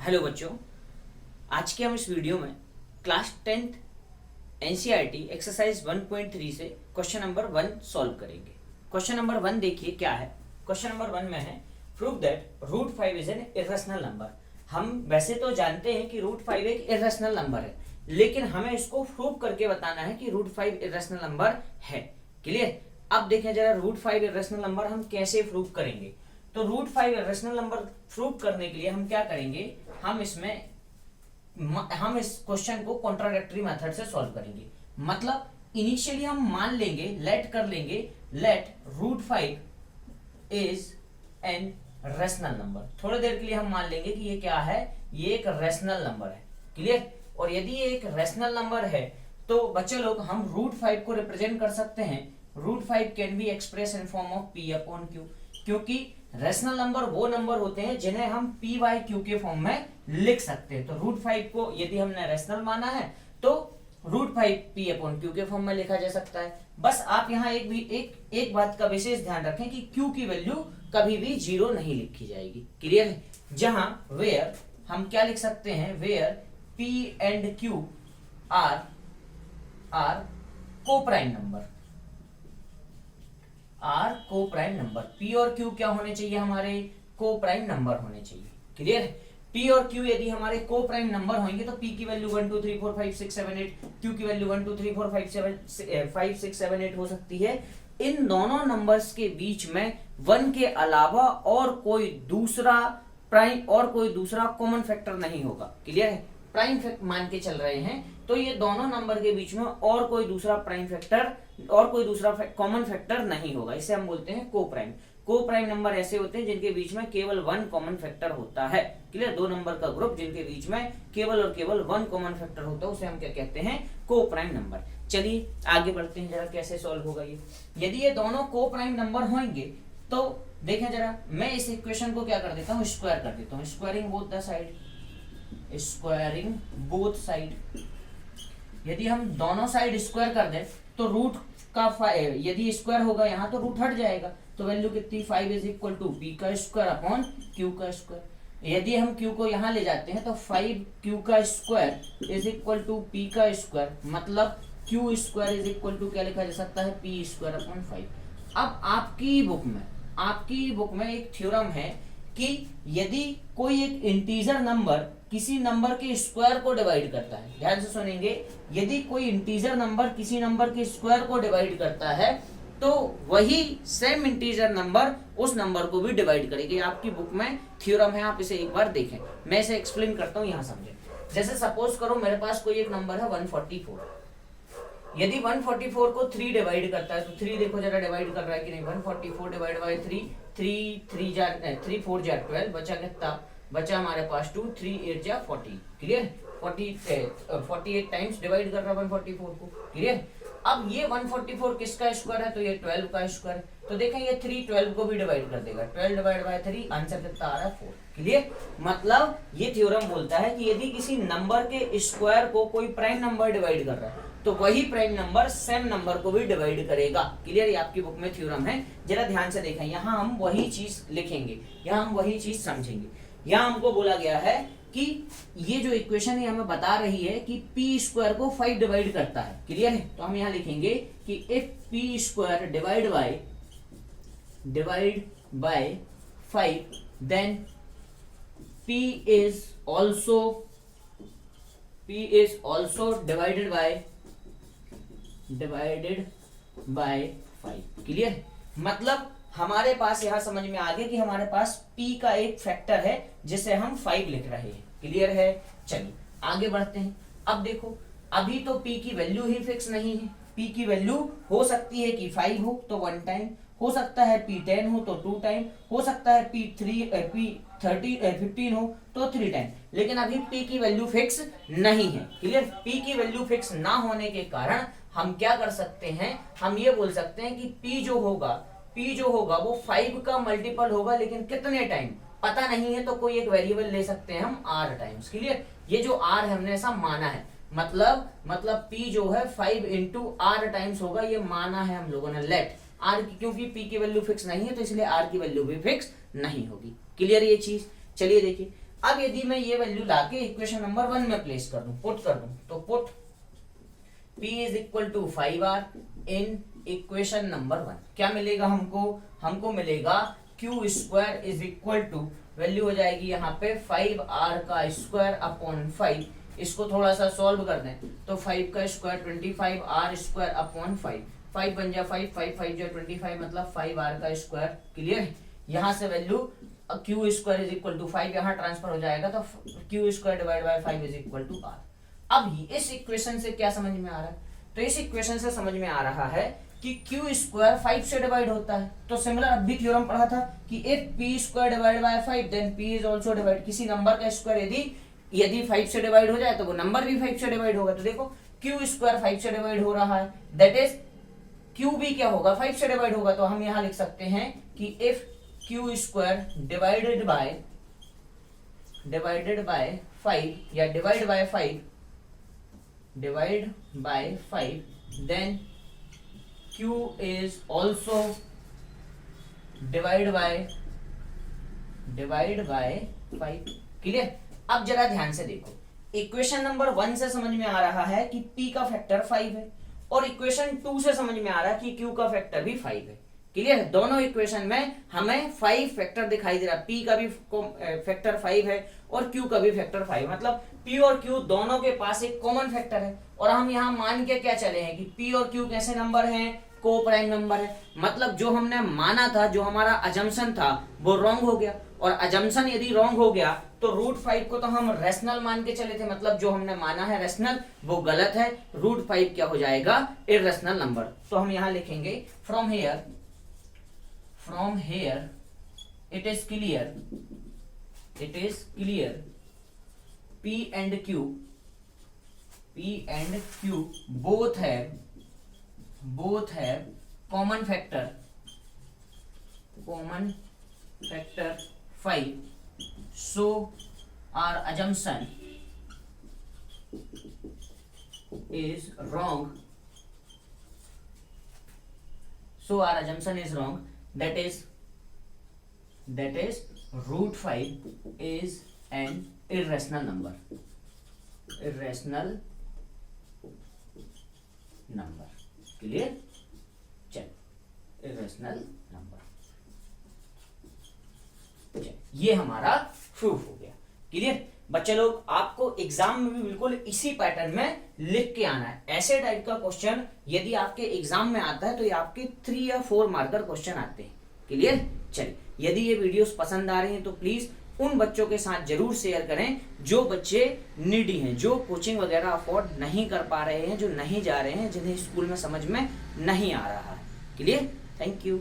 Hello बच्चों, आज के हम इस वीडियो में क्लास 10th एनसीईआरटी एक्सरसाइज 1.3 से क्वेश्चन नंबर 1 सॉल्व करेंगे। क्वेश्चन नंबर 1 देखिए क्या है। क्वेश्चन नंबर 1 में है prove that √5 is N irrational number. हम वैसे तो जानते हैं कि √5 एक इर्रेशनल नंबर है, लेकिन हमें इसको प्रूव करके बताना है कि √5 इर्रेशनल नंबर है। क्लियर? अब देखें जरा √5 इर्रेशनल नंबर हम कैसे प्रूव करेंगे। तो √5 इर्रेशनल नंबर प्रूव करने के लिए हम क्या करेंगे, हम इस क्वेश्चन को कॉन्ट्राडिक्टरी मेथड से सॉल्व करेंगे। मतलब इनिशियली हम मान लेंगे, let √5 is an rational number. थोड़ी देर के लिए हम मान लेंगे कि ये क्या है, ये एक रेशनल नंबर है। क्लियर? और यदि ये एक रेशनल नंबर है तो बच्चे लोग हम √5 को रिप्रेजेंट कर सकते हैं। √5 can be express in form of P/Q, क्योंकि रेशनल नंबर वो नंबर होते हैं जिन्हें हम P/Q के फॉर्म में लिख सकते हैं। तो √5 को यदि हमने रेशनल माना है तो √5 P/Q के फॉर्म में लिखा जा सकता है। बस आप यहाँ एक बात का विशेष ध्यान रखें कि Q की वैल्यू कभी भी 0 नहीं लिखी जाएगी। क्लियर है? जहां वेयर हम क्या लिख सकते हैं, where P and Q are co-prime number, are co-prime number. P और Q क्या होने चाहिए, हमारे को प्राइम नंबर होने चाहिए। क्लियर? P और Q यदि हमारे को प्राइम नंबर होंगे तो P की वैल्यू 1 2 3 4 5 6 7 8, Q की वैल्यू 1 2 3 4 5 6 7 8 हो सकती है। इन दोनों नंबर्स के बीच में 1 के अलावा और कोई दूसरा कॉमन फैक्टर नहीं होगा। क्लियर है? प्राइम फैक्टर मान के चल रहे हैं तो ये दोनों नंबर के बीच में और कोई दूसरा कॉमन फैक्टर नहीं होगा। इसे हम बोलते हैं को प्राइम नंबर ऐसे होते हैं जिनके बीच में केवल 1 कॉमन फैक्टर होता है। क्लियर? दो नंबर का ग्रुप जिनके बीच में केवल 1 कॉमन फैक्टर होता है उसे हम क्या कहते हैं, को प्राइम नंबर। चलिए आगे बढ़ते हैं, जरा कैसे सॉल्व होगा ये। यदि ये दोनों को प्राइम नंबर होंगे तो देखें जरा, मैं इस इक्वेशन को क्या कर देता हूँ, स्क्वायर कर देता हूँ। Squaring both side. यदि हम दोनों साइड स्क्वायर कर दें तो रूट का यदि स्क्वायर होगा यहाँ तो रूट हट जाएगा। तो वैल्यू कितनी, 5 इज इक्वल टू P का स्क्वायर अपॉन Q का स्क्वायर। यदि हम Q को यहाँ ले जाते हैं तो 5Q का square is equal to P का स्क्वायर, मतलब Q square is equal to क्या लिखा जा सकता है, P स्क्वायर अपॉन 5। अब आपकी बुक में एक थ्योरम है कि यदि कोई एक इंटीजर नंबर किसी नंबर के स्क्वायर को डिवाइड करता है, ध्यान से सुनेंगे, यदि कोई इंटीजर नंबर किसी नंबर के स्क्वायर को डिवाइड करता है तो वही सेम इंटीजर नंबर उस नंबर को भी डिवाइड करेगी। आपकी बुक में थ्योरम है, आप इसे एक बार देखें। मैं इसे एक्सप्लेन करता हूं, यहां समझें। जैसे सपोज करो मेरे पास कोई एक नंबर है 144। यदि 144 को 3 डिवाइड करता है तो 3 देखो जरा डिवाइड कर रहा है कि नहीं। 144 डिवाइड बाय 3, 3 4 जा 12, बचा कितना, बचा हमारे पास 2, 3 8 जा 40। क्लियर? 48 टाइम्स डिवाइड कर रहा है 144 को। क्लियर? अब ये 144 किसका स्क्वायर है, तो ये 12 का स्क्वायर है। तो देखें ये 3 12 को भी डिवाइड कर देगा। 12 डिवाइड बाय 3, आंसर कितना आ रहा है, 4। क्लियर? मतलब ये थ्योरम बोलता है कि यदि किसी नंबर के स्क्वायर को कोई प्राइम नंबर डिवाइड कर रहा है तो वही प्राइम नंबर सेम नंबर को भी डिवाइड करेगा। क्लियर? ये आपकी बुक में थ्योरम है, जरा ध्यान से देखें। यहाँ हम वही चीज लिखेंगे, यहाँ हम वही चीज समझेंगे। यहाँ हमको बोला गया है कि ये जो इक्वेशन है हमें बता रही है कि P स्क्वायर को 5 डिवाइड करता है। क्लियर है? तो हम यहाँ लिखेंगे कि if P square divide by 5 then P is also divided by 5। Clear? मतलब हमारे पास यहां समझ में आ गया कि हमारे पास P का एक फैक्टर है जिसे हम 5 लिख रहे हैं। क्लियर है? चलिए आगे बढ़ते हैं। अब देखो, अभी तो P की वैल्यू ही फिक्स नहीं है। P की वैल्यू हो सकती है कि 5 हो तो 1 टाइम, हो सकता है P 10 हो तो 2 टाइम, हो सकता है P 15 हो तो 3 टाइम, लेकिन अभी P की वैल्यू फिक्स नहीं है। क्लियर? P की वैल्यू फिक्स ना होने के कारण हम क्या कर सकते हैं, हम ये बोल सकते हैं कि P जो होगा वो 5 का मल्टीपल होगा, लेकिन कितने टाइम पता नहीं है। तो कोई एक वेरिएबल ले सकते हैं हम R टाइम्स। क्लियर? ये जो R है हमने ऐसा माना है, मतलब P जो है 5 इंटू R टाइम्स होगा, ये माना है हम लोगों ने। लेट R की, क्योंकि P की वैल्यू फिक्स नहीं है तो इसलिए R की वैल्यू भी फिक्स नहीं होगी। क्लियर ये चीज? चलिए देखिए अब यदि मैं ये वैल्यू लाके इक्वेशन नंबर 1 में प्लेस कर दूं, पुट कर दूं, तो put p is equal to 5r in equation number 1, क्या मिलेगा हमको मिलेगा q square is equal to, value हो जाएगी यहाँ पे 5r का स्क्वायर अपॉन 5, इसको थोड़ा सा सॉल्व कर दें तो 5 का स्क्वायर 25r स्क्वायर अपॉन 5 बन जा 5 5 जो 25 मतलब 5r का स्क्वायर। क्लियर? यहाँ से value q square is equal to 5 यहाँ ट्रांसफर हो जाएगा तो q square divide by 5 is equal to r। अब इस इक्वेशन से क्या समझ में आ रहा है? तो इस इक्वेशन से समझ में आ रहा है कि q स्क्वायर 5 से डिवाइड होता है। तो सिमिलर अभी थ्योरम पढ़ा था कि if p square divide by 5 then p is also divide, किसी नंबर का स्क्वायर यदि 5 से डिवाइड हो जाए तो वो नंबर भी 5 से डिवाइड होगा। तो देखो q स्क्वायर 5 से डिवाइड हो रहा है, दैट इज q भी क्या होगा 5 से डिवाइड होगा। तो हम यहां लिख सकते हैं कि if q square divided by 5 या divide by 5 then q is also divide by 5। Clear? अब जरा ध्यान से देखो, इक्वेशन नंबर 1 से समझ में आ रहा है कि p का फैक्टर 5 है और इक्वेशन 2 से समझ में आ रहा है कि q का फैक्टर भी 5 है। क्लियर? दोनों इक्वेशन में हमें 5 फैक्टर दिखाई दे रहा है, p का भी फैक्टर 5 है और q का भी फैक्टर 5, मतलब p और q दोनों के पास एक कॉमन फैक्टर है। और हम यहाँ मान के क्या चले हैं कि p और q कैसे नंबर हैं? को प्राइम नंबर है। मतलब जो हमने माना था, जो हमारा अजम्पशन था वो रॉन्ग हो गया, और अजम्पशन यदि रॉन्ग हो गया तो √5 को तो हम रेशनल मान के चले थे, मतलब जो हमने माना है रेशनल वो गलत है, √5 क्या हो जाएगा? Irrational number. तो हम यहां लिखेंगे from here it is clear p and q both have common factor 5, so our assumption is wrong, that is √5 is an irrational number, clear? चल इर्रेशनल नंबर, ये हमारा प्रूफ हो गया। क्लियर? बच्चे लोग, आपको एग्जाम में भी बिल्कुल इसी पैटर्न में लिख के आना है। ऐसे टाइप का क्वेश्चन यदि आपके एग्जाम में आता है तो ये आपके 3 या 4 मार्कर क्वेश्चन आते हैं। क्लियर? चलिए, यदि ये वीडियोस पसंद आ रही हैं तो प्लीज उन बच्चों के साथ जरूर शेयर करें जो बच्चे नीडी हैं, जो कोचिंग वगैरह अफोर्ड नहीं कर पा रहे हैं, जो नहीं जा रहे हैं, जिन्हें स्कूल में समझ में नहीं आ रहा है। क्लियर? Thank you.